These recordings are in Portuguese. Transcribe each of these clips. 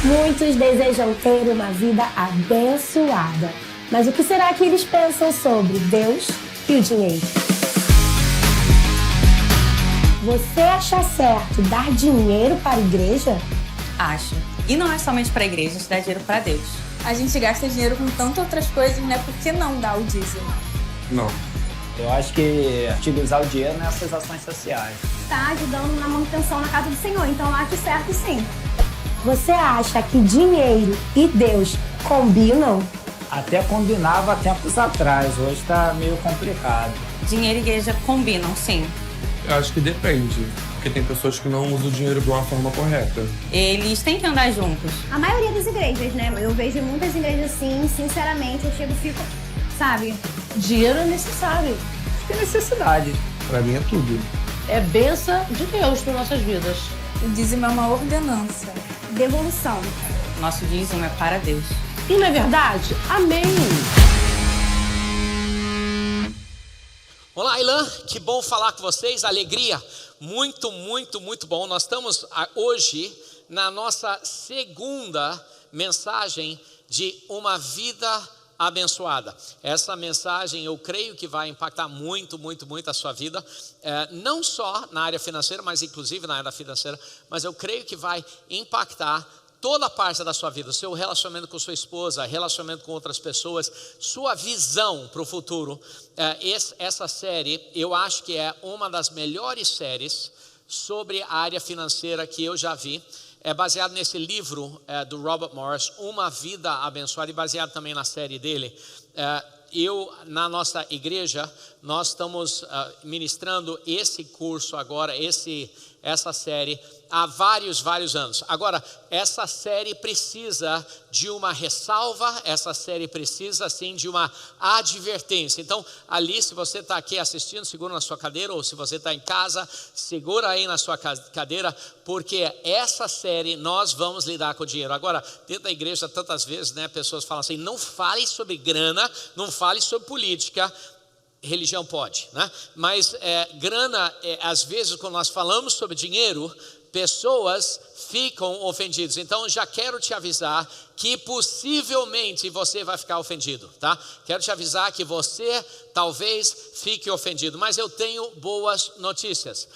Muitos desejam ter uma vida abençoada. Mas o que será que eles pensam sobre Deus e o dinheiro? Você acha certo dar dinheiro para a igreja? Acho. E não é somente para a igreja, a gente dá dinheiro para Deus. A gente gasta dinheiro com tantas outras coisas, né? Por que não dar o dízimo? Não. Eu acho que utilizar o dinheiro nessas ações sociais. Tá ajudando na manutenção na casa do Senhor, então eu acho certo sim. Você acha que dinheiro e Deus combinam? Até combinava tempos atrás, hoje está meio complicado. Dinheiro e igreja combinam, sim. Eu acho que depende, porque tem pessoas que não usam o dinheiro de uma forma correta. Eles têm que andar juntos. A maioria das igrejas, né? Eu vejo muitas igrejas assim, sinceramente, eu chego e fico, sabe? Dinheiro é necessário. Que necessidade. Pra mim é tudo. É bênção de Deus para nossas vidas. O dízimo é uma ordenança. Devolução. Nosso dízimo é para Deus. E não é verdade? Amém! Olá, Ilan, que bom falar com vocês, alegria, muito bom. Nós estamos hoje na nossa segunda mensagem de uma vida abençoada. Essa mensagem eu creio que vai impactar muito a sua vida, não só na área financeira, mas inclusive na área financeira, mas eu creio que vai impactar toda parte da sua vida, seu relacionamento com sua esposa, relacionamento com outras pessoas, sua visão para o futuro. Essa série, eu acho que é uma das melhores séries sobre a área financeira que eu já vi. É baseado nesse livro do Robert Morris, Uma Vida Abençoada, e baseado também na série dele. Na nossa igreja, nós estamos ministrando esse curso agora, essa série, há vários anos. Agora, essa série precisa de uma ressalva, essa série precisa, sim, de uma advertência. Então, ali, se você está aqui assistindo, segura na sua cadeira, ou se você está em casa, segura aí na sua cadeira, porque essa série nós vamos lidar com o dinheiro. Agora, dentro da igreja, tantas vezes, né, pessoas falam assim, não fale sobre grana, não fale sobre política. Religião pode, né? Mas grana, às vezes, quando nós falamos sobre dinheiro, pessoas ficam ofendidas. Então já quero te avisar que possivelmente você vai ficar ofendido, tá? Quero te avisar que você talvez fique ofendido, mas eu tenho boas notícias.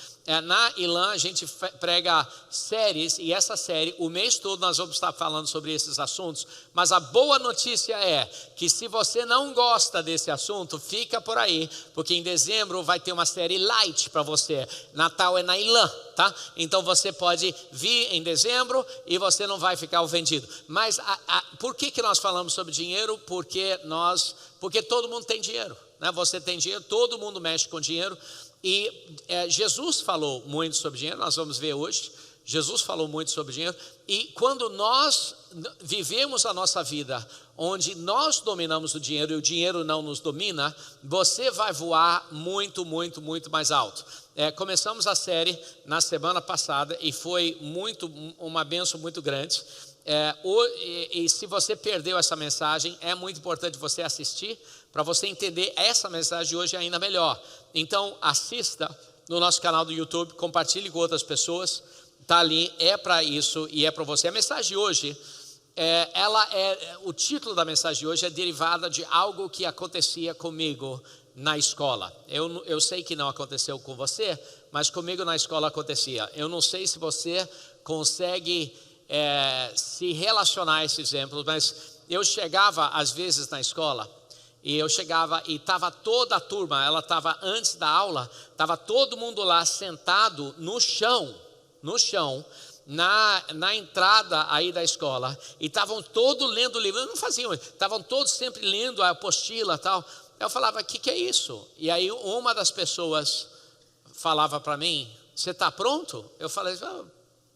Na Ilan a gente prega séries, e essa série, o mês todo nós vamos estar falando sobre esses assuntos, mas a boa notícia é que se você não gosta desse assunto, fica por aí, porque em dezembro vai ter uma série light para você. Natal é na Ilan, tá? Então você pode vir em dezembro e você não vai ficar ofendido. Mas por que nós falamos sobre dinheiro? Porque todo mundo tem dinheiro, né? Você tem dinheiro, todo mundo mexe com dinheiro. E Jesus falou muito sobre dinheiro, nós vamos ver hoje. Jesus falou muito sobre dinheiro. E quando nós vivemos a nossa vida onde nós dominamos o dinheiro e o dinheiro não nos domina, você vai voar muito mais alto. Começamos a série na semana passada e foi uma bênção muito grande. E se você perdeu essa mensagem, é muito importante você assistir para você entender essa mensagem de hoje ainda melhor. Então assista no nosso canal do YouTube, compartilhe com outras pessoas, está ali, é para isso e é para você. A mensagem de hoje, o título da mensagem de hoje é derivada de algo que acontecia comigo na escola. Eu sei que não aconteceu com você, mas comigo na escola acontecia. Eu não sei se você consegue se relacionar a esse exemplo, mas eu chegava às vezes na escola, e estava toda a turma, ela estava antes da aula, estava todo mundo lá sentado no chão, na entrada aí da escola, e estavam todos lendo o livro. Não faziam, estavam todos sempre lendo a apostila e tal. Eu falava, o que é isso? E aí uma das pessoas falava para mim, você está pronto? Eu falei,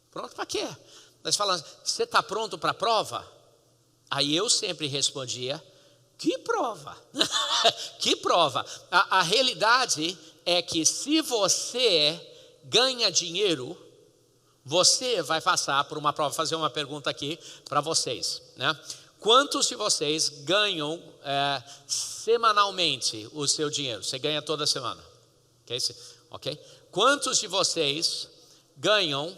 pronto para quê? Eles falam, você está pronto para a prova? Aí eu sempre respondia, que prova? Que prova? A realidade é que se você ganha dinheiro, você vai passar por uma prova. Vou fazer uma pergunta aqui para vocês, né? Quantos de vocês ganham semanalmente o seu dinheiro? Você ganha toda semana, ok? Quantos de vocês ganham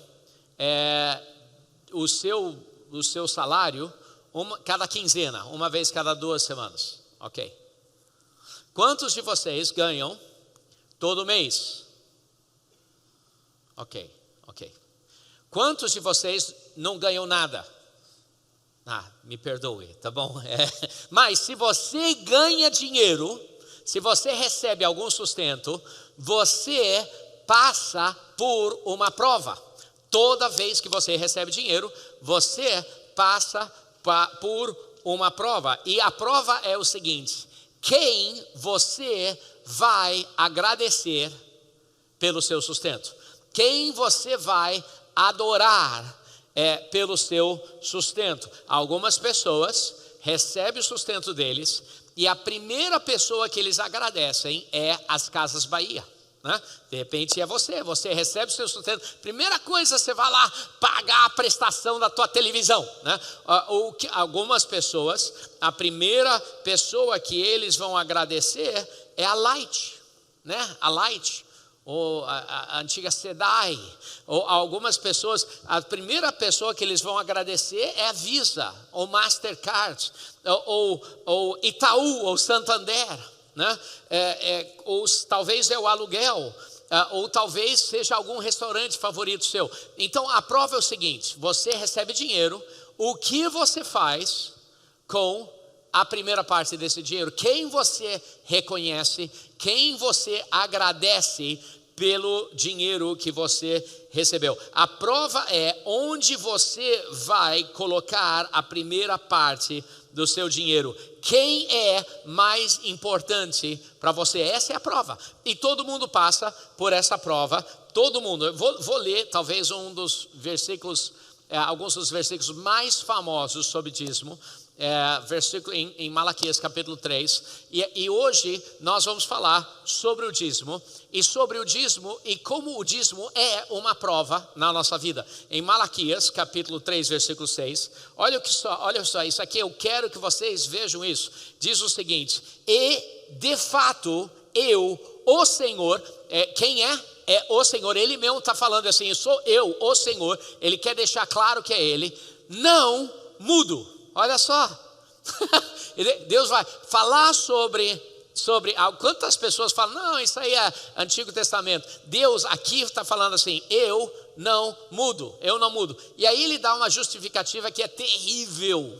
o seu salário cada quinzena, uma vez cada 2 semanas? Ok. Quantos de vocês ganham todo mês? Ok. Quantos de vocês não ganham nada? Me perdoe, tá bom? Mas se você ganha dinheiro, se você recebe algum sustento, você passa por uma prova. Toda vez que você recebe dinheiro, você passa por uma prova. E a prova é o seguinte: quem você vai agradecer pelo seu sustento? Quem você vai adorar pelo seu sustento? Algumas pessoas recebem o sustento deles e a primeira pessoa que eles agradecem é as Casas Bahia, né? De repente é você recebe o seu sustento, primeira coisa você vai lá pagar a prestação da tua televisão, né? Algumas pessoas, a primeira pessoa que eles vão agradecer é a Light, né? A Light, ou a antiga SEDAI, ou algumas pessoas, a primeira pessoa que eles vão agradecer é a Visa, ou Mastercard, ou Itaú, ou Santander, né? Ou talvez é o aluguel, ou talvez seja algum restaurante favorito seu. Então a prova é o seguinte: você recebe dinheiro, o que você faz com a primeira parte desse dinheiro? Quem você reconhece, quem você agradece pelo dinheiro que você recebeu? A prova é onde você vai colocar a primeira parte do seu dinheiro. Quem é mais importante para você? Essa é a prova. E todo mundo passa por essa prova. Todo mundo. Eu vou ler talvez um dos versículos, alguns dos versículos mais famosos sobre dízimo. Versículo em Malaquias capítulo 3, e hoje nós vamos falar sobre o dízimo e como o dízimo é uma prova na nossa vida. Em Malaquias capítulo 3 versículo 6, olha só, isso aqui eu quero que vocês vejam isso. Diz o seguinte: e de fato eu, o Senhor, quem é o Senhor, ele mesmo está falando assim, sou eu, o Senhor, ele quer deixar claro que é ele, não mudo. Olha só, Deus vai falar sobre quantas pessoas falam, não, isso aí é Antigo Testamento. Deus aqui está falando assim, eu não mudo. E aí ele dá uma justificativa que é terrível,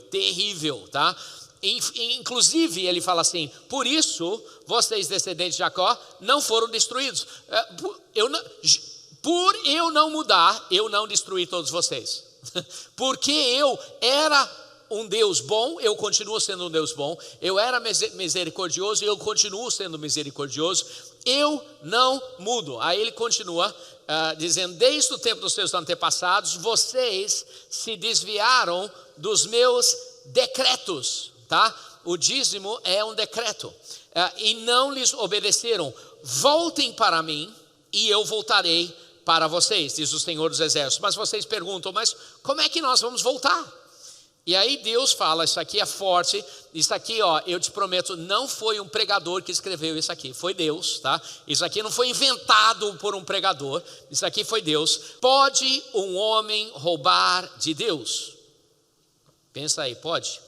tá? Inclusive ele fala assim: por isso vocês, descendentes de Jacó, não foram destruídos. Por eu não mudar, eu não destruí todos vocês. Porque eu era um Deus bom, eu continuo sendo um Deus bom. Eu era misericordioso e eu continuo sendo misericordioso. Eu não mudo. Aí ele continua dizendo: desde o tempo dos seus antepassados, vocês se desviaram dos meus decretos, tá? O dízimo é um decreto, e não lhes obedeceram. Voltem para mim e eu voltarei para vocês, diz o Senhor dos Exércitos. Mas vocês perguntam: mas como é que nós vamos voltar? E aí Deus fala: isso aqui é forte, isso aqui, eu te prometo, não foi um pregador que escreveu isso aqui, foi Deus, tá? Isso aqui não foi inventado por um pregador, isso aqui foi Deus. Pode um homem roubar de Deus? Pensa aí, pode?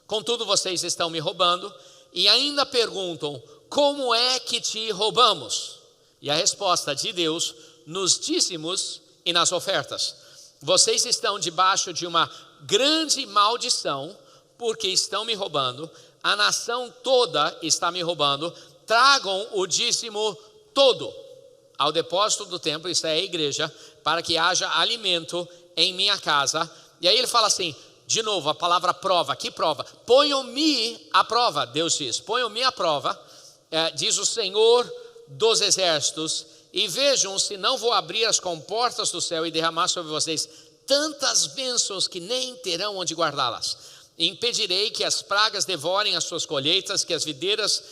Contudo vocês estão me roubando e ainda perguntam: como é que te roubamos? E a resposta de Deus: nos dízimos e nas ofertas. Vocês estão debaixo de uma grande maldição, porque estão me roubando. A nação toda está me roubando. Tragam o dízimo todo ao depósito do templo, isso é a igreja, para que haja alimento em minha casa. E aí ele fala assim, de novo, a palavra prova. Que prova? Ponham-me à prova, Deus diz. Ponham-me à prova, diz o Senhor dos Exércitos, e vejam se não vou abrir as comportas do céu e derramar sobre vocês tantas bênçãos que nem terão onde guardá-las. Impedirei que as pragas devorem as suas colheitas, que as videiras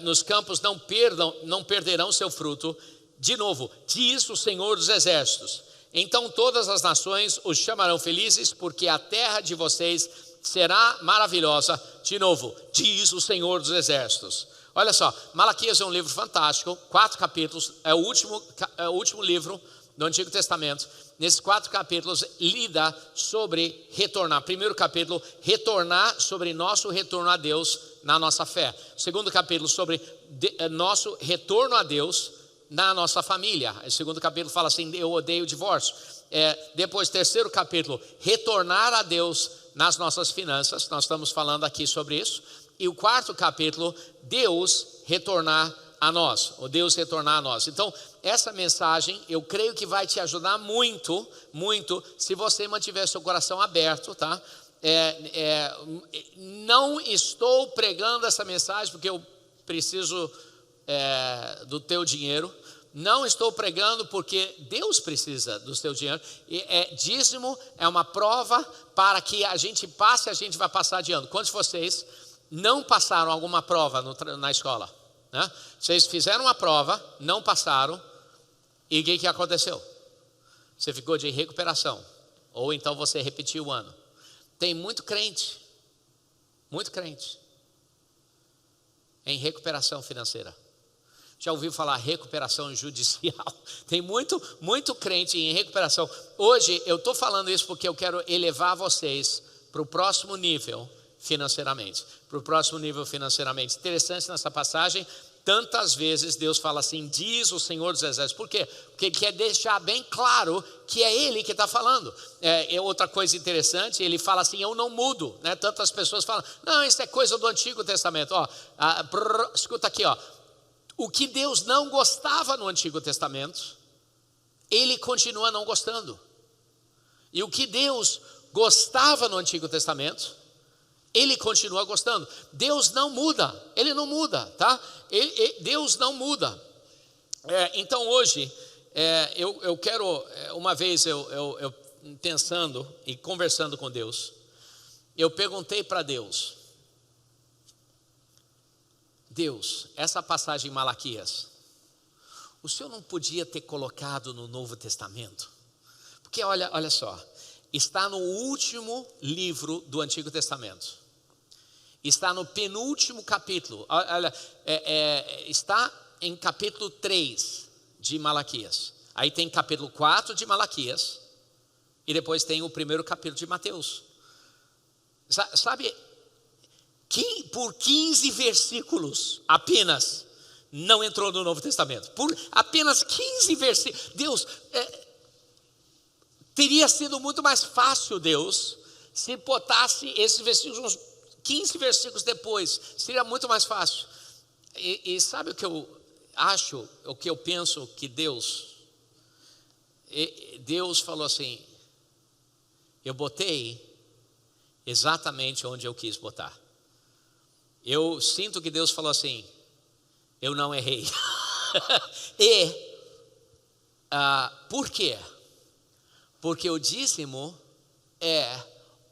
nos campos não perderão seu fruto. De novo, diz o Senhor dos Exércitos. Então todas as nações os chamarão felizes, porque a terra de vocês será maravilhosa. De novo, diz o Senhor dos Exércitos. Olha só, Malaquias é um livro fantástico, 4 capítulos, é o último livro do Antigo Testamento. nesses 4 capítulos, lida sobre retornar. Primeiro capítulo, retornar, sobre nosso retorno a Deus na nossa fé. Segundo capítulo, sobre nosso retorno a Deus na nossa família. O segundo capítulo fala assim, eu odeio o divórcio. Depois, terceiro capítulo, retornar a Deus nas nossas finanças. Nós estamos falando aqui sobre isso. E o quarto capítulo, Deus retornar a nós, ou Deus retornar a nós. Então, essa mensagem eu creio que vai te ajudar muito, muito, se você mantiver seu coração aberto, tá? Não estou pregando essa mensagem porque eu preciso do teu dinheiro. Não estou pregando porque Deus precisa do seu dinheiro. Dízimo é uma prova para que a gente passe, a gente vai passar de ano. Quantos de vocês não passaram alguma prova na escola? Né? Vocês fizeram uma prova, não passaram, e o que aconteceu? Você ficou de recuperação, ou então você repetiu o ano. Tem muito crente em recuperação financeira. Já ouviu falar recuperação judicial? Tem muito crente em recuperação. Hoje eu estou falando isso porque eu quero elevar vocês para o próximo nível financeiramente. Interessante nessa passagem, tantas vezes Deus fala assim, diz o Senhor dos Exércitos. Por quê? Porque Ele quer deixar bem claro que é Ele que está falando. Outra coisa interessante, Ele fala assim, eu não mudo. Né? Tantas pessoas falam, não, isso é coisa do Antigo Testamento. Escuta aqui, o que Deus não gostava no Antigo Testamento, Ele continua não gostando. E o que Deus gostava no Antigo Testamento, Ele continua gostando. Deus não muda, Ele não muda, tá? Deus não muda. Então hoje, eu quero, uma vez eu pensando e conversando com Deus, eu perguntei para Deus, essa passagem em Malaquias, o Senhor não podia ter colocado no Novo Testamento? Porque olha só, está no último livro do Antigo Testamento, está no penúltimo capítulo, está em capítulo 3 de Malaquias, aí tem capítulo 4 de Malaquias, e depois tem o primeiro capítulo de Mateus. Sabe, por 15 versículos apenas não entrou no Novo Testamento. Por apenas 15 versículos. Deus, teria sido muito mais fácil, Deus, se botasse esses versículos uns 15 versículos depois. Seria muito mais fácil. E sabe o que eu acho, o que eu penso que Deus falou assim, eu botei exatamente onde eu quis botar. Eu sinto que Deus falou assim, eu não errei. Por quê? Porque o dízimo é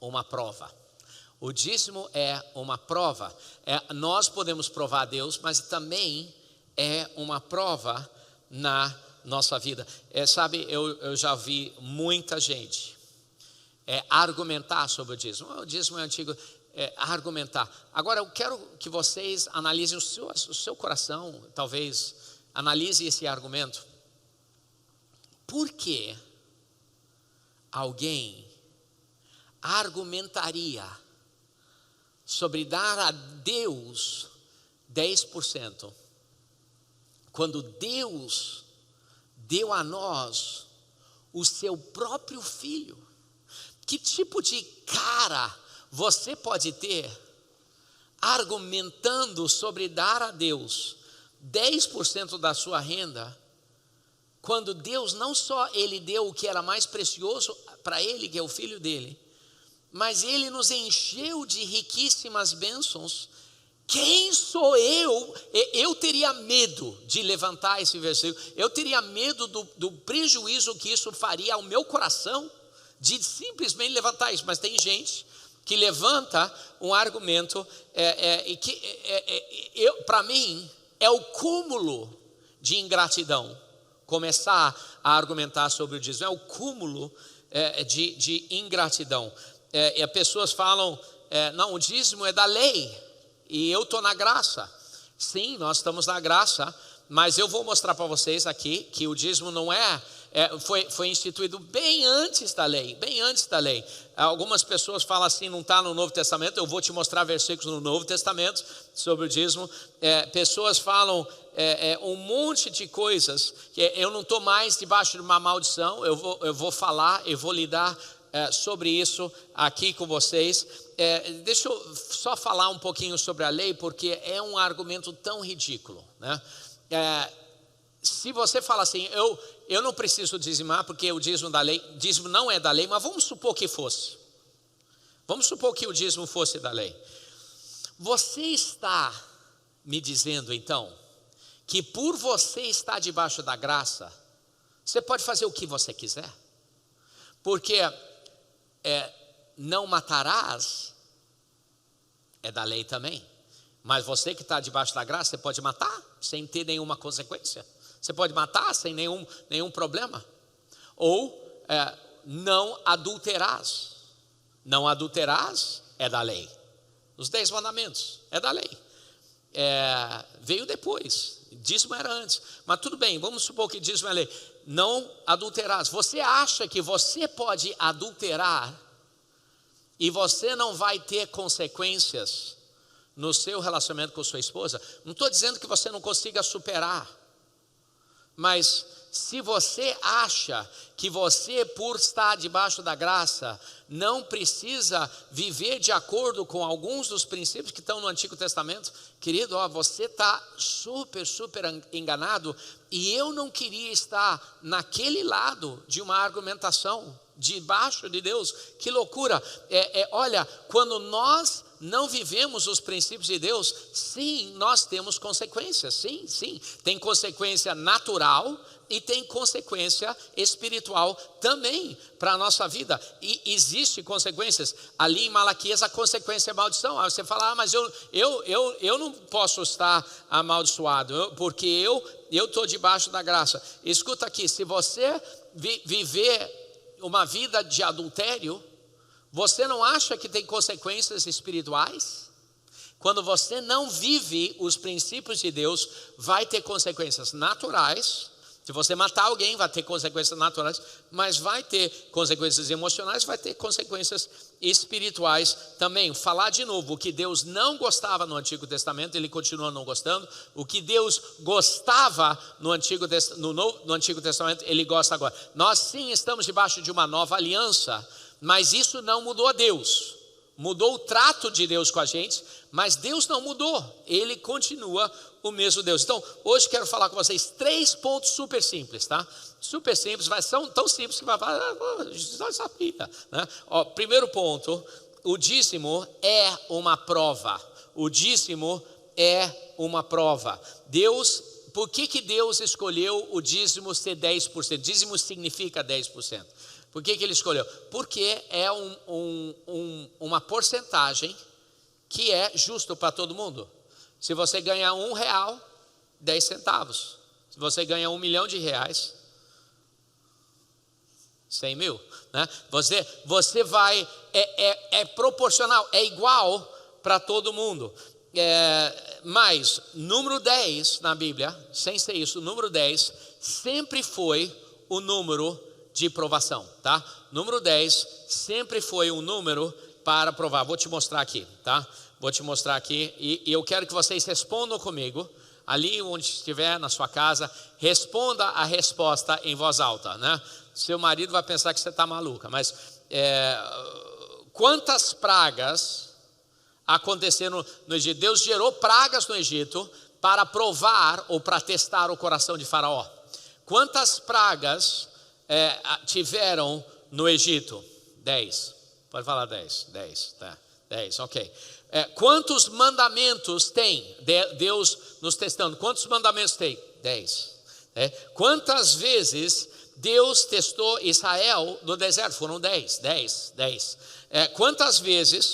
uma prova. O dízimo é uma prova. Nós podemos provar a Deus, mas também é uma prova na nossa vida. Sabe, eu já vi muita gente argumentar sobre o dízimo. O dízimo é antigo. Argumentar. Agora eu quero que vocês analisem o seu coração, talvez analise esse argumento. Por que alguém argumentaria sobre dar a Deus 10%, quando Deus deu a nós o seu próprio filho? Que tipo de cara você pode ter argumentando sobre dar a Deus 10% da sua renda, quando Deus não só Ele deu o que era mais precioso para Ele, que é o filho dele, mas Ele nos encheu de riquíssimas bênçãos? Quem sou eu? Eu teria medo de levantar esse versículo, eu teria medo do prejuízo que isso faria ao meu coração, de simplesmente levantar isso. Mas tem gente que levanta um argumento para mim é o cúmulo de ingratidão. Começar a argumentar sobre o dízimo é o cúmulo de ingratidão. As pessoas falam, não, o dízimo é da lei e eu estou na graça. Sim, nós estamos na graça, mas eu vou mostrar para vocês aqui que o dízimo não é foi instituído bem antes da lei, bem antes da lei. Algumas pessoas falam assim, não está no Novo Testamento. Eu vou te mostrar versículos no Novo Testamento sobre o dízimo. Pessoas falam um monte de coisas, que eu não estou mais debaixo de uma maldição. Eu vou falar, eu vou lidar sobre isso aqui com vocês. Deixa eu só falar um pouquinho sobre a lei, porque é um argumento tão ridículo, né? Se você fala assim, eu não preciso dizimar porque o dízimo da lei, dízimo não é da lei, mas vamos supor que fosse. Vamos supor que o dízimo fosse da lei. Você está me dizendo então que por você estar debaixo da graça, você pode fazer o que você quiser? Porque não matarás é da lei também. Mas você que está debaixo da graça, você pode matar sem ter nenhuma consequência. Você pode matar sem nenhum problema. Ou não adulterás. Não adulterás é da lei. Os 10 mandamentos é da lei. Veio depois. Dízimo era antes. Mas tudo bem, vamos supor que dízimo é lei. Não adulterás. Você acha que você pode adulterar e você não vai ter consequências no seu relacionamento com sua esposa? Não estou dizendo que você não consiga superar. Mas se você acha que você, por estar debaixo da graça, não precisa viver de acordo com alguns dos princípios que estão no Antigo Testamento, querido, você está super enganado. E eu não queria estar naquele lado de uma argumentação debaixo de Deus. Que loucura! Olha, quando nós não vivemos os princípios de Deus, sim, nós temos consequências, sim. Tem consequência natural e tem consequência espiritual também para a nossa vida. E existe consequências. Ali em Malaquias a consequência é maldição. Aí você fala, mas eu não posso estar amaldiçoado, porque eu estou debaixo da graça. Escuta aqui, se você viver uma vida de adultério, você não acha que tem consequências espirituais? Quando você não vive os princípios de Deus, vai ter consequências naturais. Se você matar alguém, vai ter consequências naturais, mas vai ter consequências emocionais, vai ter consequências espirituais também. Falar de novo, o que Deus não gostava no Antigo Testamento, Ele continua não gostando. O que Deus gostava no Antigo Testamento, Ele gosta agora. Nós sim estamos debaixo de uma nova aliança, mas isso não mudou a Deus. Mudou o trato de Deus com a gente, mas Deus não mudou. Ele continua o mesmo Deus. Então, hoje quero falar com vocês 3 pontos super simples, tá? Super simples, mas são tão simples que vai falar, não sabia, né? Primeiro ponto, o dízimo é uma prova. O dízimo é uma prova. Por que Deus escolheu o dízimo ser 10%? Dízimo significa 10%. Por que Ele escolheu? Porque é uma porcentagem que é justo para todo mundo. Se você ganha R$1, 10 centavos. Se você ganha R$1 milhão, 100 mil, né? Você vai, é proporcional, é igual para todo mundo. Mas número 10 na Bíblia, sem ser isso, o número 10 sempre foi o número de provação, tá? Número 10 sempre foi um número para provar. Vou te mostrar aqui, tá? Vou te mostrar aqui e eu quero que vocês respondam comigo, ali onde estiver, na sua casa, responda a resposta em voz alta, né? Seu marido vai pensar que você está maluca, mas quantas pragas aconteceram no Egito? Deus gerou pragas no Egito para provar ou para testar o coração de Faraó. Quantas pragas tiveram no Egito? 10. Pode falar 10. 10, tá. 10, ok. Quantos mandamentos tem? Deus nos testando. Quantos mandamentos tem? 10. Quantas vezes Deus testou Israel no deserto? Foram 10. Quantas vezes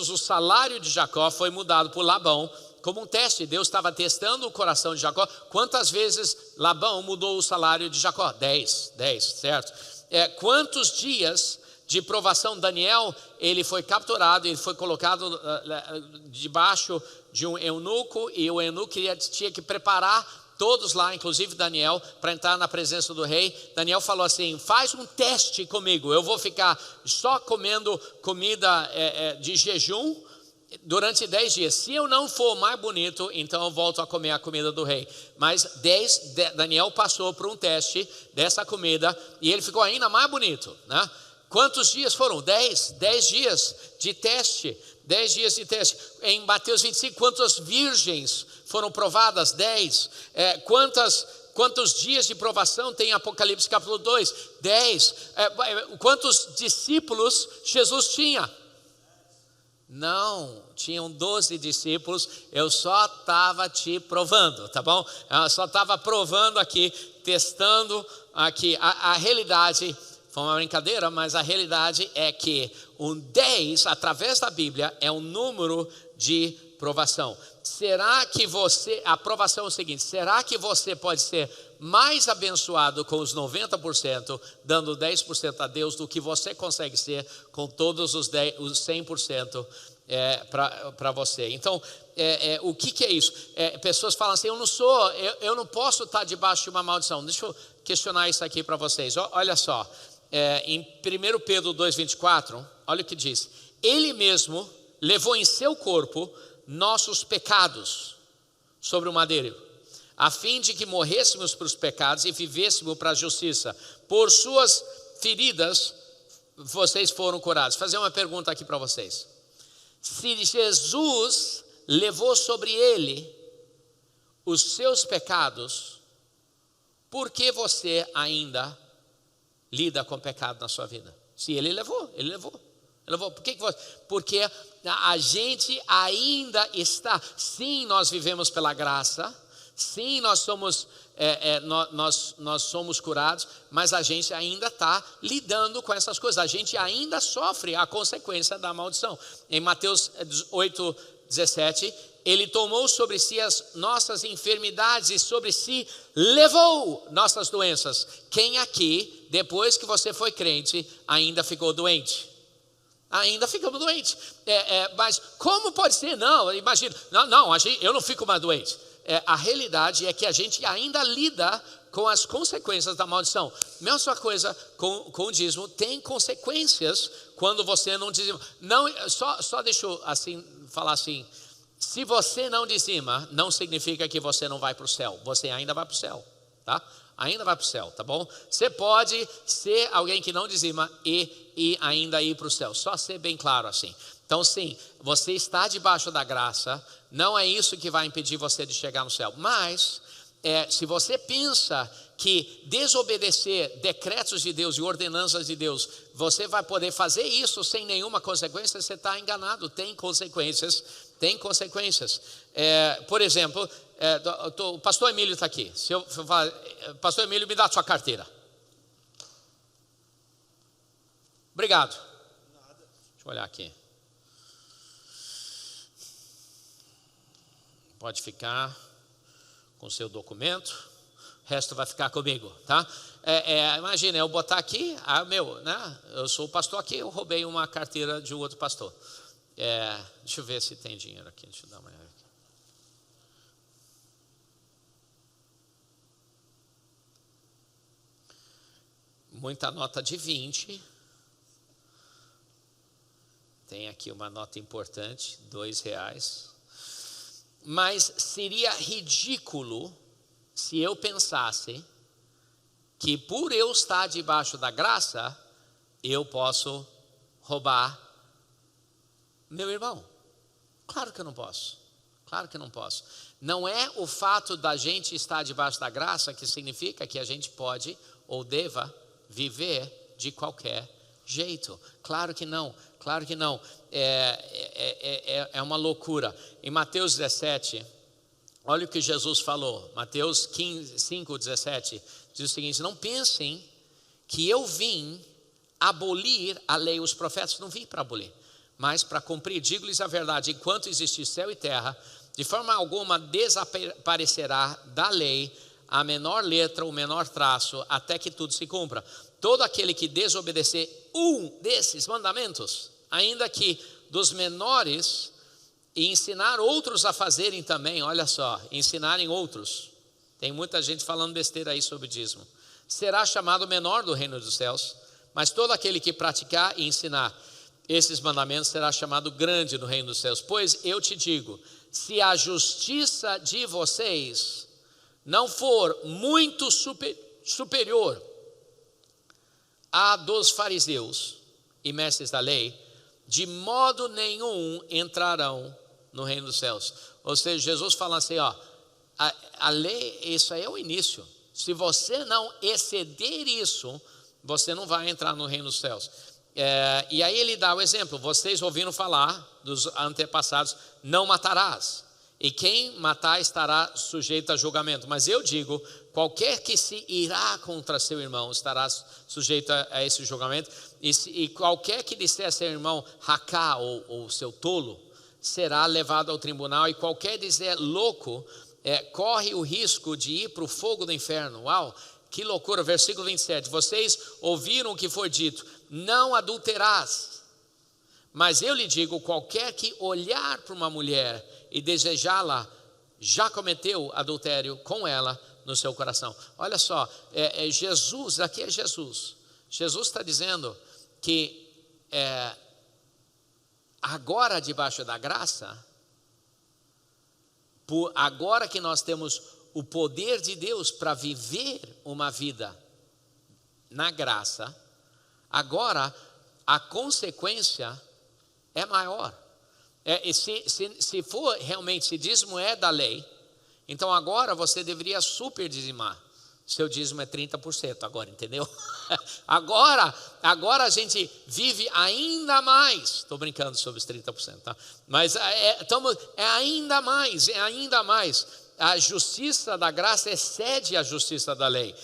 o salário de Jacó foi mudado por Labão como um teste? Deus estava testando o coração de Jacó. Quantas vezes Labão mudou o salário de Jacó? 10, certo? Quantos dias de provação Daniel, ele foi capturado, ele foi colocado debaixo de um eunuco, e o eunuco tinha que preparar todos lá, inclusive Daniel, para entrar na presença do rei. Daniel falou assim: faz um teste comigo, eu vou ficar só comendo comida de jejum durante 10 dias. Se eu não for mais bonito, então eu volto a comer a comida do rei. Mas Daniel passou por um teste dessa comida e ele ficou ainda mais bonito, né? Quantos dias foram? 10 dias de teste. 10 dias de teste. Em Mateus 25, quantas virgens foram provadas? 10. Quantos dias de provação tem em Apocalipse capítulo 2? 10. Quantos discípulos Jesus tinha? Não, tinham 12 discípulos. Eu só estava te provando, tá bom? Eu só estava provando aqui, testando aqui. A realidade, foi uma brincadeira, mas a realidade é que 10, através da Bíblia, é um número de provação. Será que a aprovação é o seguinte: será que você pode ser mais abençoado com os 90%, dando 10% a Deus, do que você consegue ser com todos os 100% para você? Então, o que é isso? Pessoas falam assim: eu não posso estar debaixo de uma maldição. Deixa eu questionar isso aqui para vocês. Olha só, em 1 Pedro 2,24, olha o que diz: Ele mesmo levou em seu corpo nossos pecados sobre o madeiro, a fim de que morrêssemos para os pecados e vivêssemos para a justiça. Por suas feridas vocês foram curados. Vou fazer uma pergunta aqui para vocês: se Jesus levou sobre ele os seus pecados, por que você ainda lida com pecado na sua vida? Se ele levou. Por que você? Porque a gente ainda está. Sim, nós vivemos pela graça. Sim, nós somos curados, mas a gente ainda está lidando com essas coisas. A gente ainda sofre a consequência da maldição. Em Mateus 8:17, Ele tomou sobre si as nossas enfermidades e sobre si levou nossas doenças. Quem aqui, depois que você foi crente, ainda ficou doente? Ainda ficamos doentes. Mas como pode ser? Não, imagina. Não, eu não fico mais doente. A realidade é que a gente ainda lida com as consequências da maldição. Mesma coisa com o dízimo, tem consequências quando você não dizima. Não, só deixa eu falar assim: se você não dizima, não significa que você não vai para o céu. Você ainda vai para o céu, tá? Ainda vai para o céu, tá bom? Você pode ser alguém que não dizima e ainda ir para o céu. Só ser bem claro assim. Então sim, você está debaixo da graça. Não é isso que vai impedir você de chegar no céu. Mas se você pensa que desobedecer decretos de Deus e ordenanças de Deus, você vai poder fazer isso sem nenhuma consequência, você está enganado. Tem consequências. Por exemplo, o pastor Emílio está aqui. Se eu falar: pastor Emílio, me dá a sua carteira. Obrigado. Deixa eu olhar aqui. Pode ficar com o seu documento. O resto vai ficar comigo, tá? Imagina, eu botar aqui, né? Eu sou o pastor aqui, eu roubei uma carteira de um outro pastor. Deixa eu ver se tem dinheiro aqui. Deixa eu dar uma olhada aqui. Muita nota de 20. Tem aqui uma nota importante, R$2. Mas seria ridículo se eu pensasse que por eu estar debaixo da graça, eu posso roubar meu irmão. Claro que eu não posso. Não é o fato da gente estar debaixo da graça que significa que a gente pode ou deva viver de qualquer jeito. Claro que não. É uma loucura. Em Mateus 17, olha o que Jesus falou. Mateus 5:17 diz o seguinte: não pensem que eu vim abolir a lei e os profetas. Não vim para abolir, mas para cumprir. Digo-lhes a verdade: enquanto existir céu e terra, de forma alguma desaparecerá da lei a menor letra, o menor traço, até que tudo se cumpra. Todo aquele que desobedecer um desses mandamentos, ainda que dos menores, e ensinar outros a fazerem também, olha só, ensinarem outros, Tem muita gente falando besteira aí sobre dízimo. Será chamado menor do reino dos céus, mas todo aquele que praticar e ensinar esses mandamentos será chamado grande no reino dos céus. Pois eu te digo, se a justiça de vocês não for muito superior à dos fariseus e mestres da lei, de modo nenhum entrarão no reino dos céus. Ou seja, Jesus fala assim, ó, a lei, isso aí é o início. Se você não exceder isso, você não vai entrar no reino dos céus. E aí ele dá o exemplo, vocês ouviram falar dos antepassados, não matarás, e quem matar estará sujeito a julgamento. Mas eu digo, qualquer que se irá contra seu irmão estará sujeito a esse julgamento, e qualquer que disser a seu irmão racá ou seu tolo, será levado ao tribunal, e qualquer dizer louco, corre o risco de ir para o fogo do inferno. Uau, que loucura. Versículo 27, vocês ouviram o que foi dito, não adulterarás, mas eu lhe digo, qualquer que olhar para uma mulher e desejá-la, já cometeu adultério com ela no seu coração. Olha só, Jesus, aqui é Jesus está dizendo que agora debaixo da graça, agora que nós temos o poder de Deus para viver uma vida na graça, agora a consequência é maior. Se for realmente, se dízimo é da lei, então agora você deveria super dizimar. Seu dízimo é 30% agora, entendeu? Agora a gente vive ainda mais. Estou brincando sobre os 30%, tá? Mas é ainda mais. A justiça da graça excede a justiça da lei.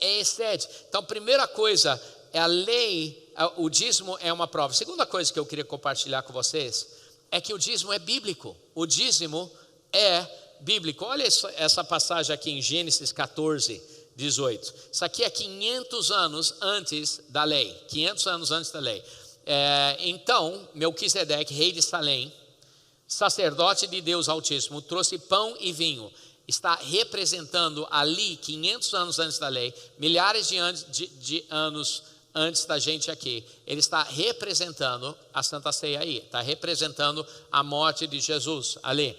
Excede. Então, primeira coisa, a lei, o dízimo é uma prova. Segunda coisa que eu queria compartilhar com vocês é que o dízimo é bíblico. O dízimo é bíblico. Olha essa passagem aqui em Gênesis 14, 18. Isso aqui é 500 anos antes da lei. 500 anos antes da lei. Então, Melquisedeque, rei de Salém, sacerdote de Deus Altíssimo, trouxe pão e vinho. Está representando ali, 500 anos antes da lei, milhares de anos antes da gente aqui. Ele está representando a Santa Ceia aí. Está representando a morte de Jesus ali.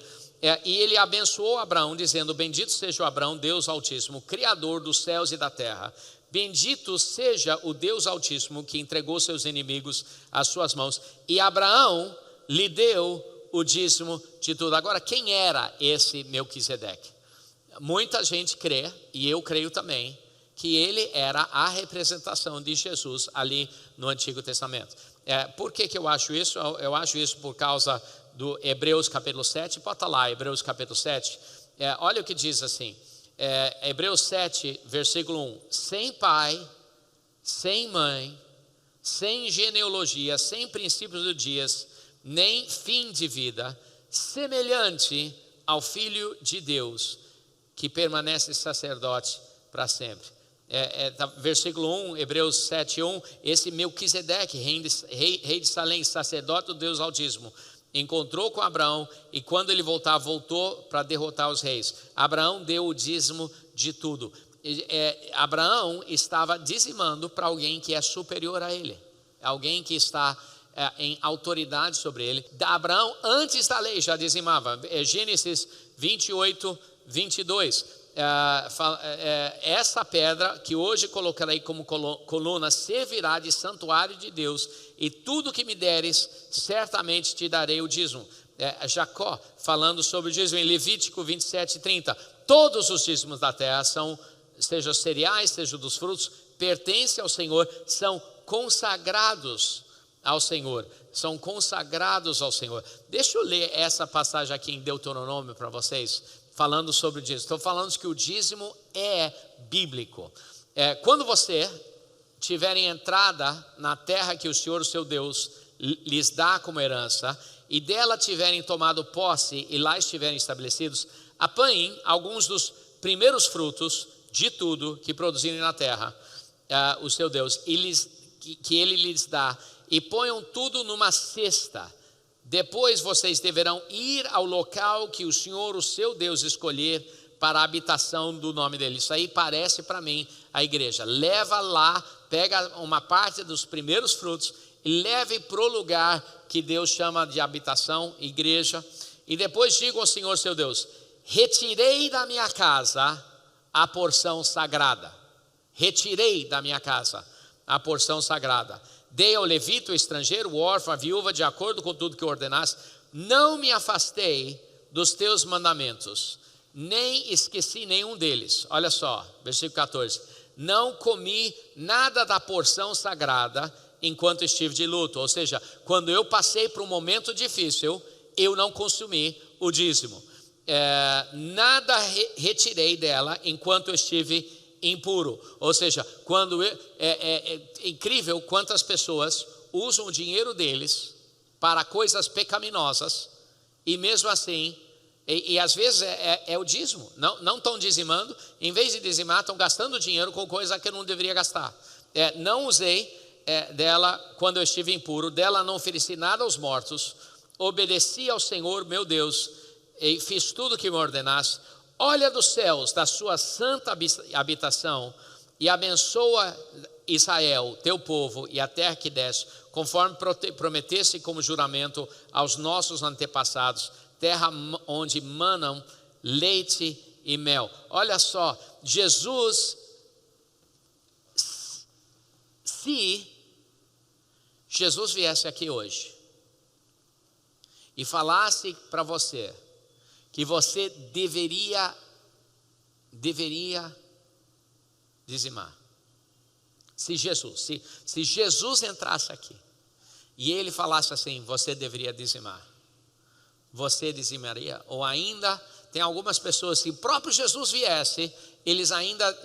E ele abençoou Abraão, dizendo, bendito seja o Abraão, Deus Altíssimo, Criador dos céus e da terra. Bendito seja o Deus Altíssimo, que entregou seus inimigos às suas mãos. E Abraão lhe deu o dízimo de tudo. Agora, quem era esse Melquisedeque? Muita gente crê, e eu creio também, que ele era a representação de Jesus ali no Antigo Testamento. Por que eu acho isso? Eu acho isso por causa do Hebreus capítulo 7, bota lá, Hebreus capítulo 7, olha o que diz assim, Hebreus 7, versículo 1, sem pai, sem mãe, sem genealogia, sem princípios dos dias, nem fim de vida, semelhante ao Filho de Deus, que permanece sacerdote para sempre. Versículo 1, Hebreus 7, 1, esse Melquisedeque, rei de Salém, sacerdote do Deus Altíssimo, encontrou com Abraão, e quando ele voltou para derrotar os reis. Abraão deu o dízimo de tudo. Abraão estava dizimando para alguém que é superior a ele, alguém que está em autoridade sobre ele. Abraão antes da lei já dizimava. Gênesis 28, 22. Essa pedra que hoje colocarei como coluna servirá de santuário de Deus, e tudo que me deres certamente te darei o dízimo. Jacó falando sobre o dízimo em Levítico 27, 30. Todos os dízimos da terra seja cereais, seja dos frutos, pertencem ao Senhor, são consagrados ao Senhor. São consagrados ao Senhor. Deixa eu ler essa passagem aqui em Deuteronômio para vocês, falando sobre o dízimo. Estou falando que o dízimo é bíblico. Quando você tiver entrada na terra que o Senhor, o seu Deus, lhes dá como herança, e dela tiverem tomado posse e lá estiverem estabelecidos, apanhem alguns dos primeiros frutos de tudo que produzirem na terra, o seu Deus, que ele lhes dá, e ponham tudo numa cesta. Depois vocês deverão ir ao local que o Senhor, o seu Deus, escolher para a habitação do nome dele. Isso aí parece para mim a igreja. Leva lá, pega uma parte dos primeiros frutos e leve para o lugar que Deus chama de habitação, igreja. E depois diga ao Senhor seu Deus: retirei da minha casa a porção sagrada. Retirei da minha casa a porção sagrada. Dei ao levita, o estrangeiro, o órfão, a viúva, de acordo com tudo que ordenaste. Não me afastei dos teus mandamentos, nem esqueci nenhum deles. Olha só, versículo 14. Não comi nada da porção sagrada enquanto estive de luto. Ou seja, quando eu passei por um momento difícil, eu não consumi o dízimo. Nada retirei dela enquanto eu estive impuro. Ou seja, é incrível quantas pessoas usam o dinheiro deles para coisas pecaminosas, e mesmo assim, e às vezes é o dízimo, não estão dizimando, em vez de dizimar, estão gastando dinheiro com coisa que eu não deveria gastar. Não usei dela quando eu estive impuro, dela não ofereci nada aos mortos, obedeci ao Senhor meu Deus, e fiz tudo o que me ordenaste. Olha dos céus, da sua santa habitação, e abençoa Israel, teu povo, e a terra que deste, conforme prometeste como juramento aos nossos antepassados, terra onde manam leite e mel. Olha só, Jesus, se Jesus viesse aqui hoje e falasse para você que você deveria dizimar. Se Jesus entrasse aqui e ele falasse assim: você deveria dizimar, você dizimaria? Ou ainda, tem algumas pessoas, se o próprio Jesus viesse, eles ainda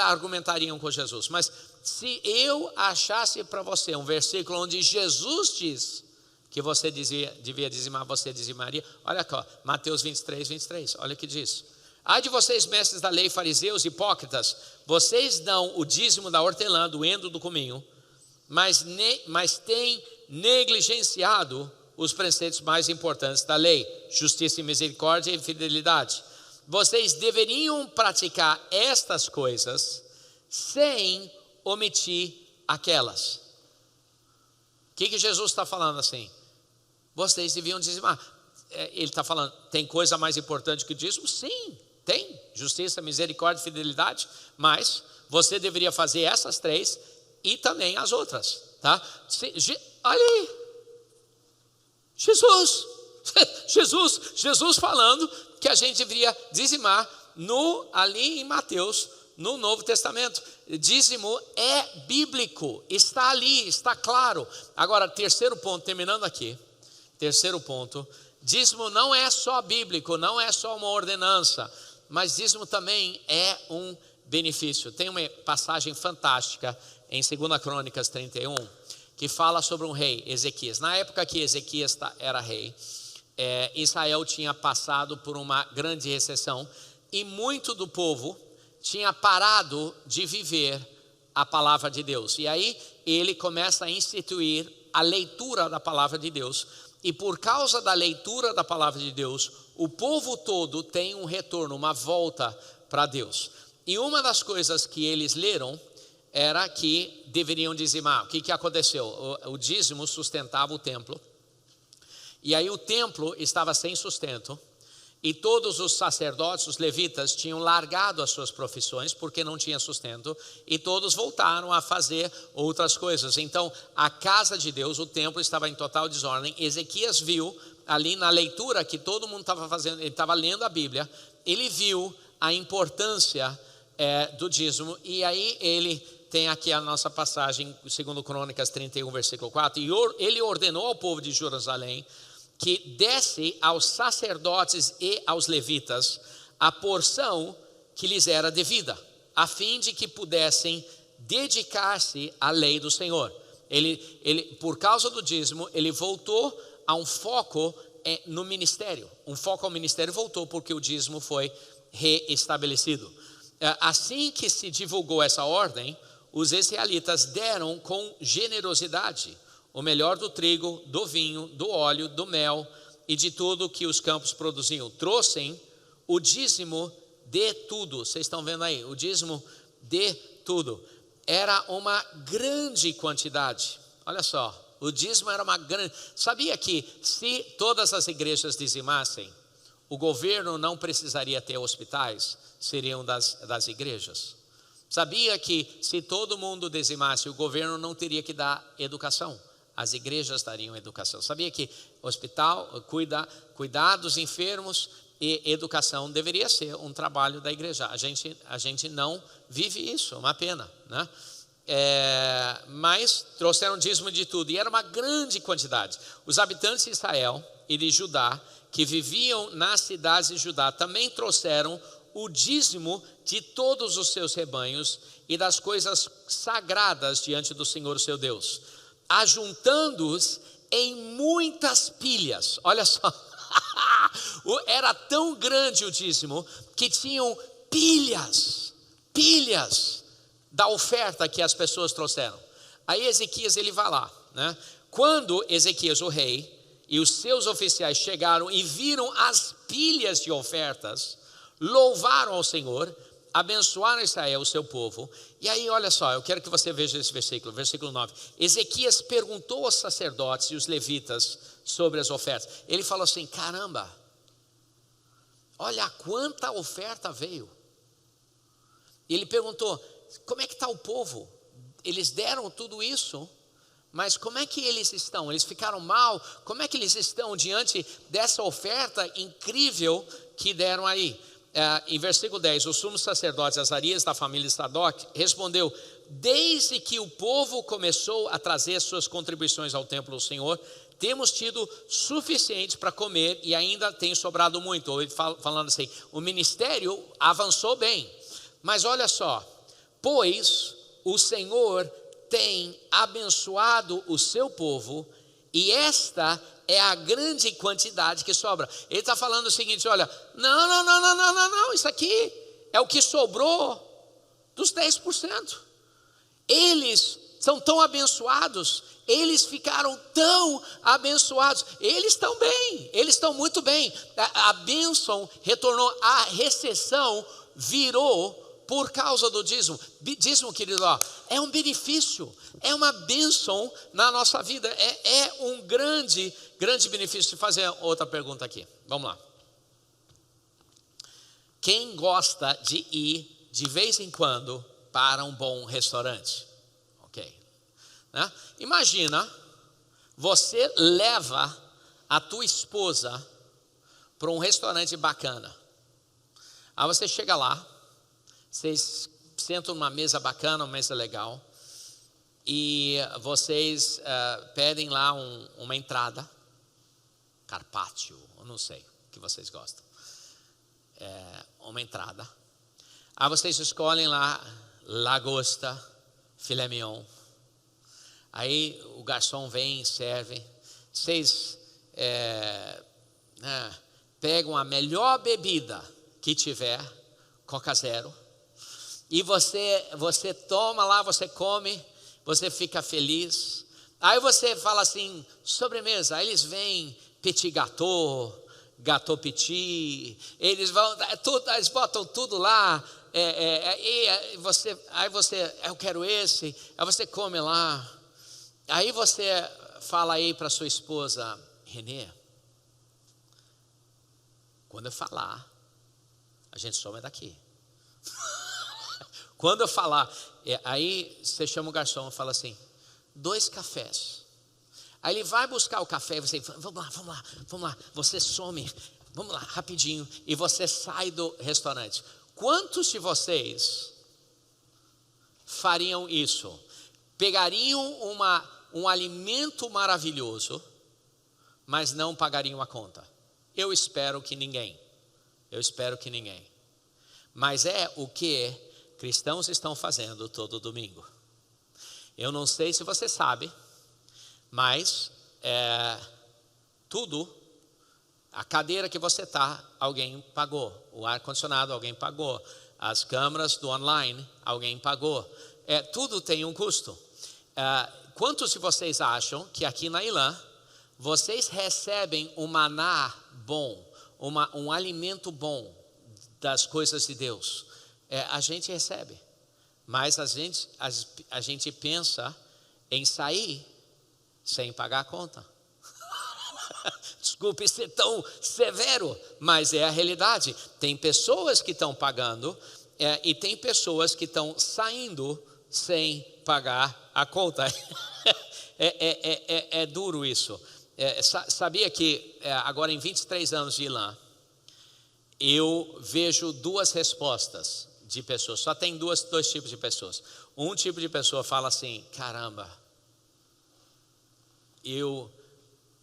argumentariam com Jesus. Mas se eu achasse para você um versículo onde Jesus diz que você devia dizimar, você dizimaria? Olha aqui, Mateus 23, olha o que diz: ai de vocês, mestres da lei, fariseus, hipócritas, vocês dão o dízimo da hortelã, do endro, do cominho, mas têm negligenciado os preceitos mais importantes da lei: justiça e misericórdia e fidelidade. Vocês deveriam praticar estas coisas sem omitir aquelas. O que Jesus está falando assim? Vocês deviam dizimar. Ele está falando, tem coisa mais importante que o dízimo? Sim, tem. Justiça, misericórdia e fidelidade. Mas você deveria fazer essas três e também as outras, tá? Olha aí, Jesus falando que a gente deveria dizimar ali em Mateus, no Novo Testamento. Dízimo é bíblico, está ali, está claro. Agora, terceiro ponto, terminando aqui. Terceiro ponto, dízimo não é só bíblico, não é só uma ordenança, mas dízimo também é um benefício. Tem uma passagem fantástica em 2 Crônicas 31, que fala sobre um rei, Ezequias. Na época que Ezequias era rei, Israel tinha passado por uma grande recessão, e muito do povo tinha parado de viver a palavra de Deus. E aí ele começa a instituir a leitura da palavra de Deus. E por causa da leitura da palavra de Deus, o povo todo tem um retorno, uma volta para Deus. E uma das coisas que eles leram era que deveriam dizimar. O que aconteceu? O dízimo sustentava o templo. E aí o templo estava sem sustento. E todos os sacerdotes, os levitas, tinham largado as suas profissões porque não tinha sustento, e todos voltaram a fazer outras coisas. Então a casa de Deus, o templo, estava em total desordem. Ezequias viu ali na leitura que todo mundo estava fazendo, ele estava lendo a Bíblia, ele viu a importância do dízimo. E aí ele tem aqui a nossa passagem, 2 Crônicas 31, versículo 4, e ele ordenou ao povo de Jerusalém que desse aos sacerdotes e aos levitas a porção que lhes era devida, a fim de que pudessem dedicar-se à lei do Senhor. Ele, por causa do dízimo, ele voltou a um foco no ministério. Um foco ao ministério voltou porque o dízimo foi reestabelecido. Assim que se divulgou essa ordem, os israelitas deram com generosidade o melhor do trigo, do vinho, do óleo, do mel e de tudo que os campos produziam. Trouxeram o dízimo de tudo. Vocês estão vendo aí? O dízimo de tudo. Era uma grande quantidade. Olha só, o dízimo era uma grande... Sabia que se todas as igrejas dizimassem, o governo não precisaria ter hospitais, seriam das igrejas? Sabia que se todo mundo dizimasse, o governo não teria que dar educação, as igrejas dariam educação? Sabia que hospital, cuidar dos enfermos e educação deveria ser um trabalho da igreja? A gente não vive isso, é uma pena, né? Mas trouxeram dízimo de tudo, e era uma grande quantidade. Os habitantes de Israel e de Judá, que viviam nas cidades de Judá, também trouxeram o dízimo de todos os seus rebanhos e das coisas sagradas diante do Senhor seu Deus, ajuntando-os em muitas pilhas. Olha só, era tão grande o dízimo que tinham pilhas da oferta que as pessoas trouxeram. Aí Ezequias, ele vai lá, né? Quando Ezequias, o rei, e os seus oficiais chegaram e viram as pilhas de ofertas, louvaram ao Senhor, abençoaram Israel, o seu povo. E aí, olha só, eu quero que você veja esse versículo 9. Ezequias perguntou aos sacerdotes e os levitas sobre as ofertas. Ele falou assim: caramba, olha quanta oferta veio. E ele perguntou: como é que está o povo? Eles deram tudo isso, mas como é que eles estão? Eles ficaram mal? Como é que eles estão diante dessa oferta incrível que deram aí? Em versículo 10, o sumo sacerdote Azarias, da família de Sadoc, respondeu: desde que o povo começou a trazer suas contribuições ao templo do Senhor, temos tido suficiente para comer e ainda tem sobrado muito. Ou falando assim, o ministério avançou bem, mas olha só, pois o Senhor tem abençoado o seu povo, e esta é a grande quantidade que sobra. Ele está falando o seguinte: olha, não, isso aqui é o que sobrou dos 10%. Eles são tão abençoados, eles ficaram tão abençoados, eles estão bem, eles estão muito bem. A bênção retornou, a recessão virou por causa do dízimo. Dízimo, querido, ó, é um benefício, é uma bênção na nossa vida, é um grande benefício. Deixa eu fazer outra pergunta aqui, vamos lá. Quem gosta de ir de vez em quando para um bom restaurante? Ok, né? Imagina, você leva a tua esposa para um restaurante bacana. Aí você chega lá, vocês sentam numa mesa bacana, uma mesa legal, e vocês pedem lá uma entrada, carpaccio, eu não sei o que vocês gostam, uma entrada. Aí vocês escolhem lá lagosta, filé mignon. Aí o garçom vem e serve. Vocês pegam a melhor bebida que tiver, Coca Zero, e você toma lá, você come, você fica feliz. Aí você fala assim, sobremesa. Aí eles vêm petit gâteau, gâteau petit, eles botam tudo lá. Aí você, eu quero esse. Aí você come lá. Aí você fala aí para sua esposa: Renê, quando eu falar, a gente some daqui. Quando eu falar, aí você chama o garçom e fala assim: 2 cafés. Aí ele vai buscar o café e você: vamos lá. Você some, vamos lá, rapidinho. E você sai do restaurante. Quantos de vocês fariam isso? Pegariam um alimento maravilhoso, mas não pagariam a conta? Eu espero que ninguém. Mas é o que cristãos estão fazendo todo domingo. Eu não sei se você sabe, mas tudo, a cadeira que você está, alguém pagou. O ar-condicionado, alguém pagou. As câmeras do online, alguém pagou. Tudo tem um custo. Quantos de vocês acham que aqui na Ilã, vocês recebem um maná bom, um alimento bom, das coisas de Deus, a gente recebe, mas a gente pensa em sair sem pagar a conta. Desculpe ser tão severo, mas é a realidade. Tem pessoas que estão pagando e tem pessoas que estão saindo sem pagar a conta. É duro isso. Sabia que agora em 23 anos de ILAM, eu vejo duas respostas de pessoas. Só tem dois tipos de pessoas. Um tipo de pessoa fala assim: caramba, eu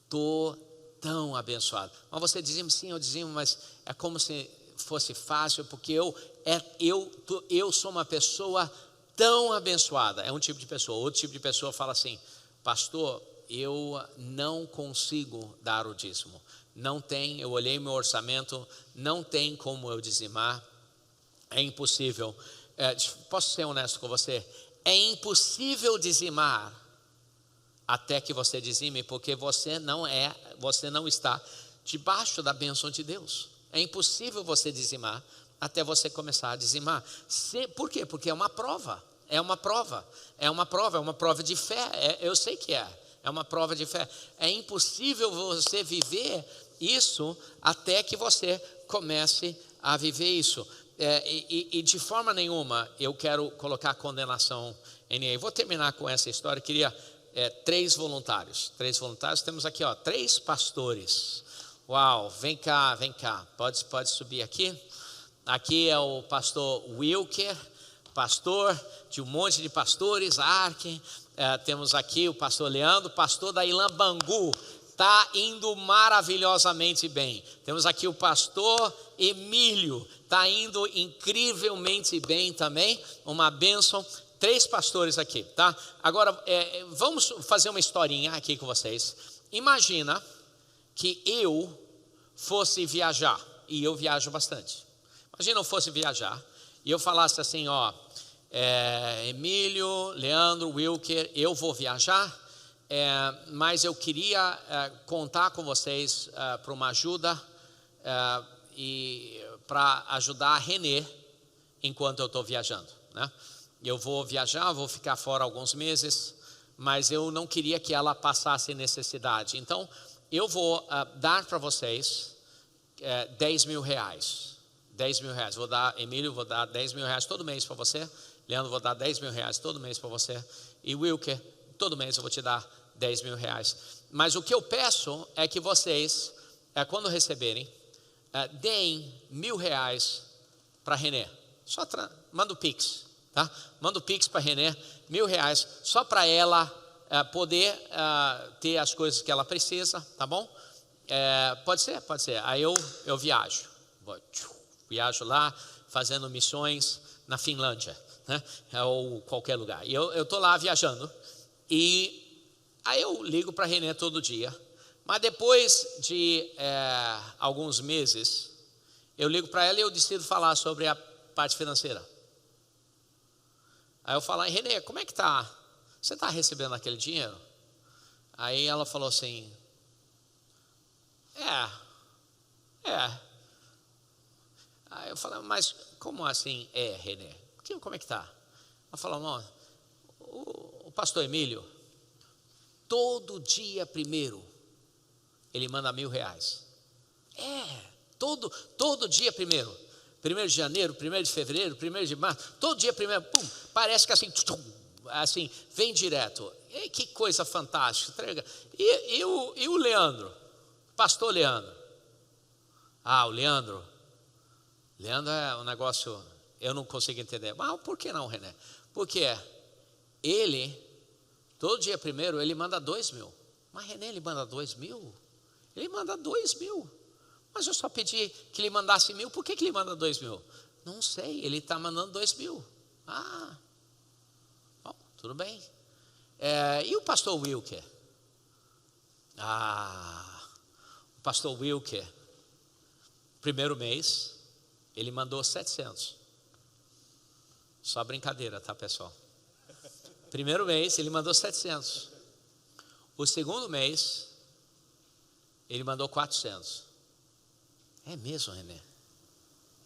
estou tão abençoado. Mas você dizia, sim, eu dizia, mas é como se fosse fácil, porque eu sou uma pessoa tão abençoada. É um tipo de pessoa. Outro tipo de pessoa fala assim: pastor, eu não consigo dar o dízimo. Não tem, eu olhei meu orçamento, não tem como eu dizimar. É impossível. Posso ser honesto com você? É impossível dizimar até que você dizime, porque você não está debaixo da bênção de Deus. É impossível você dizimar até você começar a dizimar. Por quê? Porque é uma prova. É uma prova de fé. Eu sei que é uma prova de fé. É impossível você viver isso até que você comece a viver isso. E de forma nenhuma eu quero colocar condenação em ninguém. Vou terminar com essa história. Eu queria 3 voluntários. Temos aqui 3 pastores. Uau, vem cá. Pode subir aqui. Aqui é o pastor Wilker, pastor de um monte de pastores, Arque. Temos aqui o pastor Leandro, pastor da ILAM Bangu. Está indo maravilhosamente bem. Temos aqui o pastor Emílio, está indo incrivelmente bem também. Uma bênção. 3 pastores aqui, tá? Agora, vamos fazer uma historinha aqui com vocês. Imagina que eu fosse viajar, e eu viajo bastante. Imagina eu fosse viajar, e eu falasse assim, Emílio, Leandro, Wilker, eu vou viajar, mas eu queria contar com vocês para uma ajuda, e para ajudar a Renê enquanto eu estou viajando, né? Eu vou viajar, vou ficar fora alguns meses, mas eu não queria que ela passasse necessidade. Então, eu vou dar para vocês 10 mil reais. 10 mil reais. Emílio, vou dar 10 mil reais todo mês para você. Leandro, vou dar 10 mil reais todo mês para você. E Wilker, todo mês eu vou te dar 10 mil reais. Mas o que eu peço é que vocês, quando receberem, deem 1.000 reais para Renê. Só manda o Pix. Tá? Manda o Pix para a Renê, 1.000 reais, só para ela poder ter as coisas que ela precisa, tá bom? Pode ser. Aí eu viajo. Viajo lá, fazendo missões na Finlândia, né? Ou qualquer lugar. E eu estou lá viajando. E aí eu ligo para a Renê todo dia. Mas depois de alguns meses, eu ligo para ela e eu decido falar sobre a parte financeira. Aí eu falo, Renê, como é que tá? Você está recebendo aquele dinheiro? Aí ela falou assim, Aí eu falei, mas como assim Renê? Como é que tá? Ela falou, não, o pastor Emílio, todo dia primeiro, ele manda 1.000 reais. Todo dia primeiro. 1º de janeiro, 1º de fevereiro, 1º de março, todo dia primeiro, pum, parece que assim, vem direto. E que coisa fantástica. E o Leandro, pastor Leandro? O Leandro é um negócio, eu não consigo entender. Mas por que não, Renê? Porque ele, todo dia primeiro, ele manda 2.000. Mas Renê, ele manda 2.000? Ele manda 2.000. Mas eu só pedi que ele mandasse 1.000, por que ele manda 2.000? Não sei, ele está mandando 2.000. Bom, tudo bem. E o pastor Wilker? O pastor Wilker, primeiro mês, ele mandou 700. Só brincadeira, tá, pessoal? Primeiro mês, ele mandou 700. O segundo mês, ele mandou 400. É mesmo, Renê?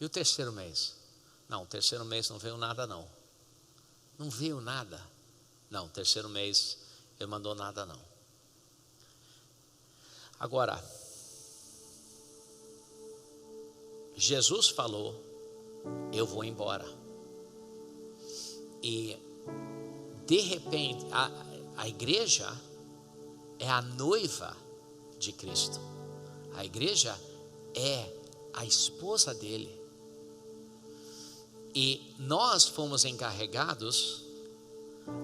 E o terceiro mês? Não, o terceiro mês não veio nada não. Não veio nada. Não, o terceiro mês ele mandou nada não. Agora, Jesus falou, eu vou embora. E de repente, a igreja é a noiva de Cristo. A igreja é a esposa dele. E nós fomos encarregados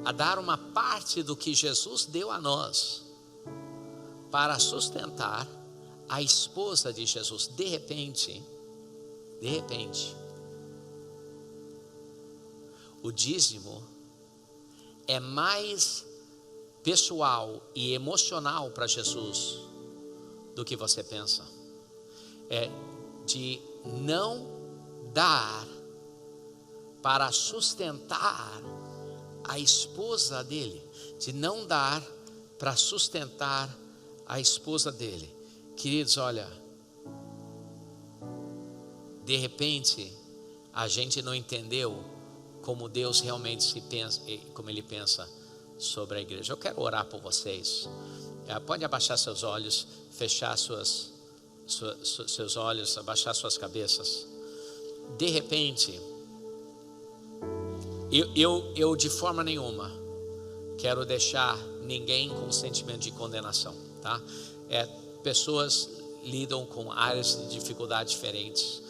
a dar uma parte do que Jesus deu a nós para sustentar a esposa de Jesus. De repente, o dízimo é mais pessoal e emocional para Jesus do que você pensa. É de não dar para sustentar a esposa dele, de não dar para sustentar a esposa dele. Queridos, olha, de repente a gente não entendeu como Deus realmente se pensa, como Ele pensa sobre a igreja. Eu quero orar por vocês. Pode abaixar seus olhos, fechar seus olhos, abaixar suas cabeças. De repente, eu de forma nenhuma quero deixar ninguém com sentimento de condenação, tá? Pessoas lidam com áreas de dificuldade diferentes.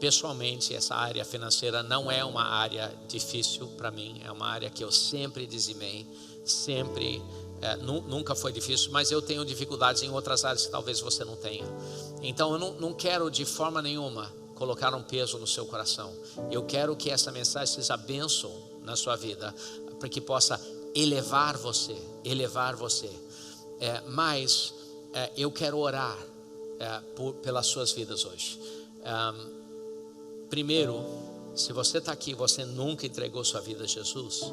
Pessoalmente, essa área financeira não é uma área difícil para mim. É uma área que eu sempre dizimei, sempre, nunca foi difícil, mas eu tenho dificuldades em outras áreas que talvez você não tenha. Então eu não quero de forma nenhuma colocar um peso no seu coração. Eu quero que essa mensagem seja bênção na sua vida, para que possa elevar você. Mas eu quero orar pelas suas vidas hoje. Primeiro, se você está aqui, você nunca entregou sua vida a Jesus,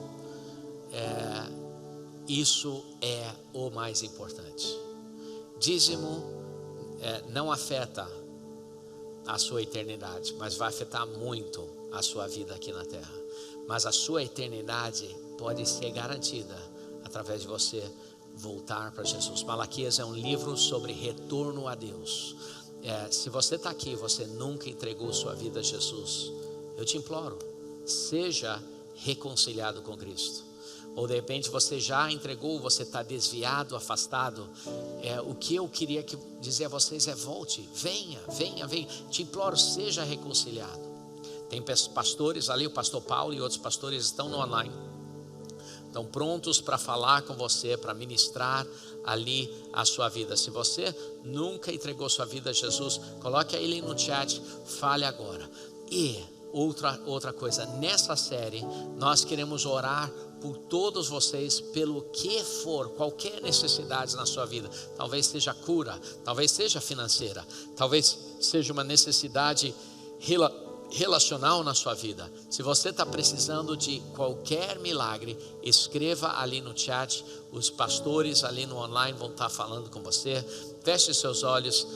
isso é o mais importante. Dízimo não afeta a sua eternidade, mas vai afetar muito a sua vida aqui na terra. Mas a sua eternidade pode ser garantida através de você voltar para Jesus. Malaquias é um livro sobre retorno a Deus. Se você está aqui, você nunca entregou sua vida a Jesus, eu te imploro, seja reconciliado com Cristo. Ou de repente você já entregou, você está desviado, afastado. O que eu queria dizer a vocês é: volte, venha. Te imploro, seja reconciliado. Tem pastores ali, o pastor Paulo e outros pastores estão no online, estão prontos para falar com você, para ministrar ali a sua vida. Se você nunca entregou sua vida a Jesus, coloque ele no chat, fale agora. E outra coisa, nessa série nós queremos orar por todos vocês, pelo que for, qualquer necessidade na sua vida. Talvez seja cura, talvez seja financeira, talvez seja uma necessidade relacional na sua vida. Se você está precisando de qualquer milagre, escreva ali no chat. Os pastores ali no online vão estar falando com você. Feche seus olhos,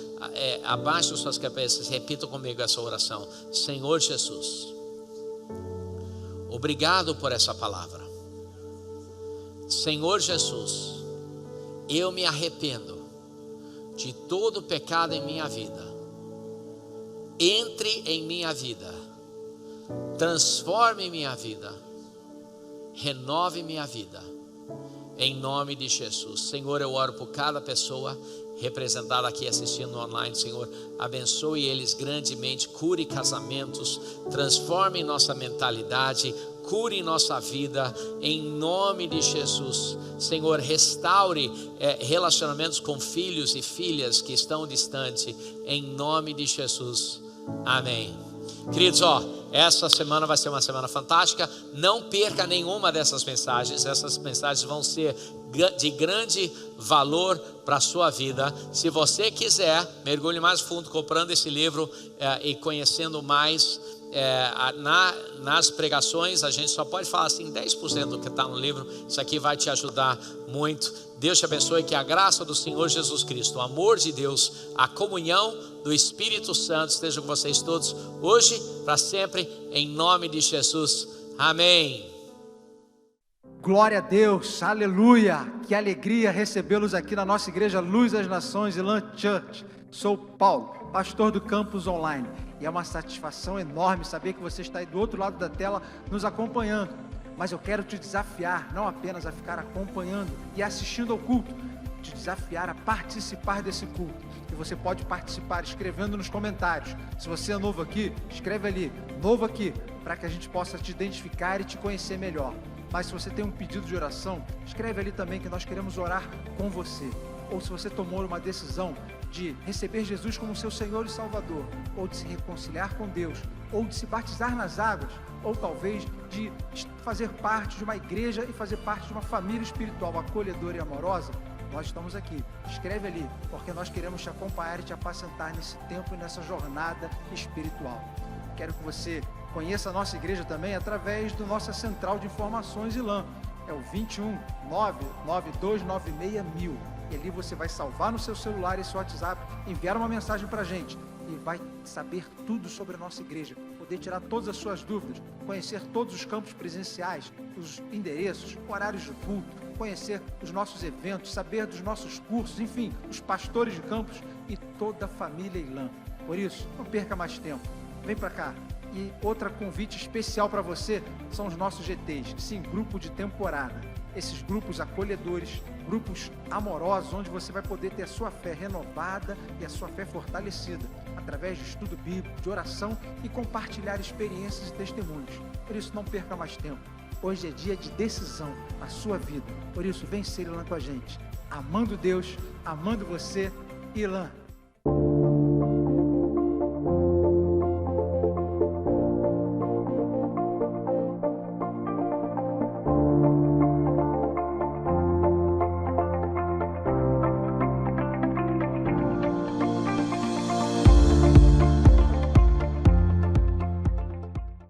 abaixe suas cabeças, repita comigo essa oração. Senhor Jesus, obrigado por essa palavra. Senhor Jesus, eu me arrependo de todo pecado em minha vida. Entre em minha vida, transforme minha vida, renove minha vida, em nome de Jesus. Senhor, eu oro por cada pessoa representada aqui assistindo online. Senhor, abençoe eles grandemente, cure casamentos, transforme nossa mentalidade, cure nossa vida, em nome de Jesus. Senhor, restaure relacionamentos com filhos e filhas que estão distantes, em nome de Jesus. Amém. Queridos, essa semana vai ser uma semana fantástica. Não perca nenhuma dessas mensagens. Essas mensagens vão ser de grande valor para a sua vida. Se você quiser, mergulhe mais fundo comprando esse livro e conhecendo mais nas pregações, a gente só pode falar assim 10% do que está no livro. Isso aqui vai te ajudar muito. Deus te abençoe, que a graça do Senhor Jesus Cristo, o amor de Deus, a comunhão do Espírito Santo esteja com vocês todos, hoje, para sempre, em nome de Jesus, amém. Glória a Deus, aleluia, que alegria recebê-los aqui na nossa igreja Luz das Nações, Elan Church. Sou Paulo, pastor do campus online, e é uma satisfação enorme saber que você está aí do outro lado da tela nos acompanhando. Mas eu quero te desafiar, não apenas a ficar acompanhando e assistindo ao culto, te desafiar a participar desse culto. E você pode participar escrevendo nos comentários. Se você é novo aqui, escreve ali, novo aqui, para que a gente possa te identificar e te conhecer melhor. Mas se você tem um pedido de oração, escreve ali também, que nós queremos orar com você. Ou se você tomou uma decisão de receber Jesus como seu Senhor e Salvador, ou de se reconciliar com Deus, ou de se batizar nas águas, ou talvez de fazer parte de uma igreja e fazer parte de uma família espiritual acolhedora e amorosa, nós estamos aqui. Escreve ali, porque nós queremos te acompanhar e te apacentar nesse tempo e nessa jornada espiritual. Quero que você conheça a nossa igreja também através da nossa central de informações ILAM. É o 21 99296 1000. E ali você vai salvar no seu celular esse WhatsApp, enviar uma mensagem para a gente e vai saber tudo sobre a nossa igreja, poder tirar todas as suas dúvidas, conhecer todos os campos presenciais, os endereços, horários de culto, conhecer os nossos eventos, saber dos nossos cursos, enfim, os pastores de campus e toda a família ILAM. Por isso, não perca mais tempo, vem para cá. E outro convite especial para você são os nossos GTs, sim, grupo de temporada. Esses grupos acolhedores, grupos amorosos, onde você vai poder ter a sua fé renovada e a sua fé fortalecida, através de estudo bíblico, de oração e compartilhar experiências e testemunhos. Por isso, não perca mais tempo. Hoje é dia de decisão na sua vida. Por isso, vem ser ILAM com a gente. Amando Deus, amando você, ILAM.